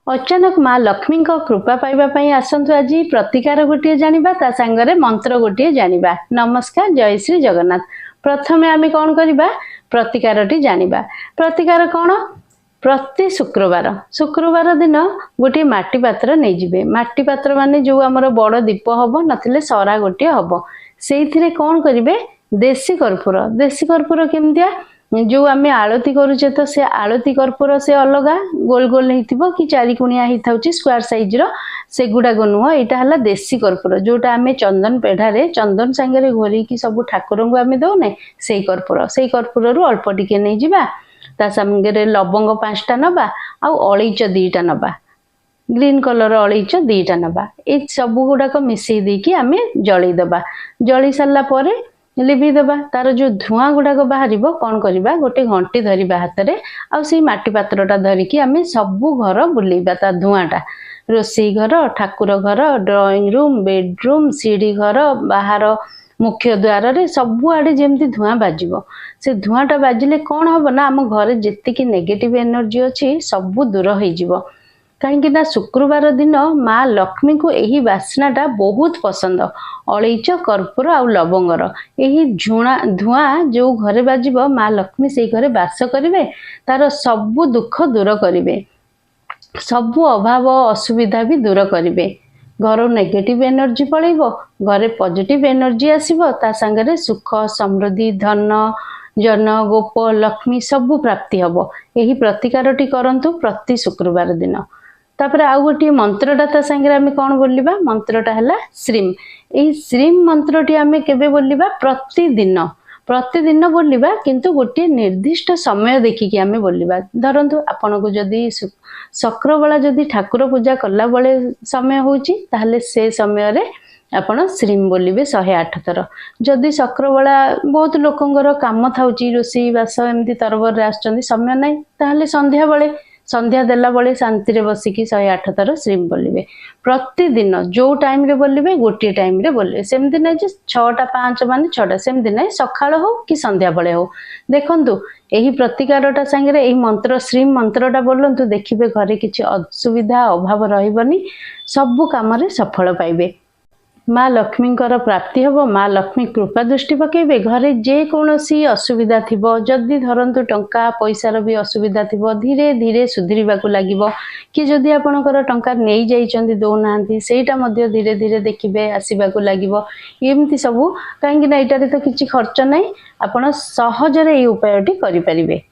अचानक माँ लक्ष्मी कृपा पाइबापी आसतु आज प्रतिकार गोटे जाना ता सांगरे मंत्र गोटे जाना। नमस्कार, जय श्री जगन्नाथ। प्रथमे आम कौन करवा प्रतिकारटी जाना। प्रतिकार कौन? प्रति शुक्रवार दिन गोटे माटी पात्र नहीं जिबे। माटी पात्र माने जो आमर बड़ दीप हम नथिले सरा गोटे हम से कौन करेंगे देशी कर्पूर केमतिया जो आम आलती करुचे तो से आलती कर्पूर से अलग गोल गोल हो कि चारिकोणिया होता स्क्वायर साइज से गुड़ाक नुह। यहाँ है देशी कर्पूर जोटा आम चंदन पेढ़ारे चंदन सांगे घोरिकी सब ठाकुर को आम दौने से कर्पूर अल्प टिके नहीं जावा। ता सांगे लवंग 5टा नबा आउ अलैच 2टा नबा ग्रीन कलर अलैच 2टा नबा। ये सब गुड़ाक मिसई देकी आम जलईदबा। जलई सारा पर लिभिदेबा। तार जो धुआं गुड़ाक बाहर कौन करवा गोटे घंटी धरवा हाथ में आउ से माटी पात्रटा धरिकी आम सबू घर बुलेबा। ता धुआंटा रोसई घर, ठाकुर घर, ड्राइंग रूम, बेडरूम, सीढ़ी घर, बाहर मुख्य द्वार रे सबुआड़े जमती धुआं बाजिबो। से धुआंटा बाजिले कौन हम ना आम घर जेतिकी नेगेटिव एनर्जी अच्छी सबू दूर हो। कहीं ना शुक्रवार दिन माँ लक्ष्मी को यही बास्नाटा बहुत पसंद। अलैच कर्पूर आउ लवंगर यही धुआं जो घरे बाजिबो माँ लक्ष्मी से घरे बास करेंगे। तार सबू दुख दूर करेंगे, सबू अभाव असुविधा भी दूर करेंगे। घर नेगेटिव एनर्जी पलैब, घरे पॉजिटिव एनर्जी आसीबो। ता संगे सुख समृद्धि धन जन गोप लक्ष्मी सबू प्राप्ति हम। यही प्रतिकारटी करंतु प्रति शुक्रवार दिन। तापर आउ गोटे मंत्रटा ता संगे आम कौन बोलिबा? मंत्रटा है श्रीम। यही श्रीम मंत्रटी आम केबे बोलिबा? प्रतिदिन बोलिबा, किंतु गोटे निर्दिष्ट समय देखिकी आम बोलिबा। धरंतु आपन को जदि शुक्रवार जदि ठाकुर पूजा कला बेले समय होची ताहले से समय रे आपण श्रीम बोलिबे 108 थर। जदि शुक्रवार बहुत लोकंगर काम थाउची रोषेई बास एमती तरबर आछचंदी समय नाही ताहले संध्या देला बेले शांति रे बसिकी 108 थर श्रीम बोलिबे। प्रतिदिन जो टाइम रे बोलिबे गोटे टाइम रे बोलिबे। सेमती नहीं जे 6टा 5 माने 6टा सेमती नहीं, सकाळ हो कि संध्या बेले हो। देखंतु यही प्रतिकारटा संगे यही मंत्र श्रीम मंत्रटा बोलंतु देखिबे घरे किछि असुविधा अभाव रहिबनी, सबु काम रे सफल पाइबे। माँ लक्ष्मी प्राप्ति हम। माँ लक्ष्मी कृपा दृष्टि पकेबे। घरे जेकोसी असुविधा थिबो, जदि धरंतु टंका पैसार भी असुविधा थिबो धीरे धीरे सुधरिबाकु लागिबो। कि जदि आपणकर टंका नहीं जाइचंदी दौनाहांती सेटा मध्य धीरे धीरे देखिबे आसीबाकु लागिबो। एमती सबू कहीं ना एटारे तो किछि खर्च नहीं, आपण सहजरे ए उपायटी करि परिबे।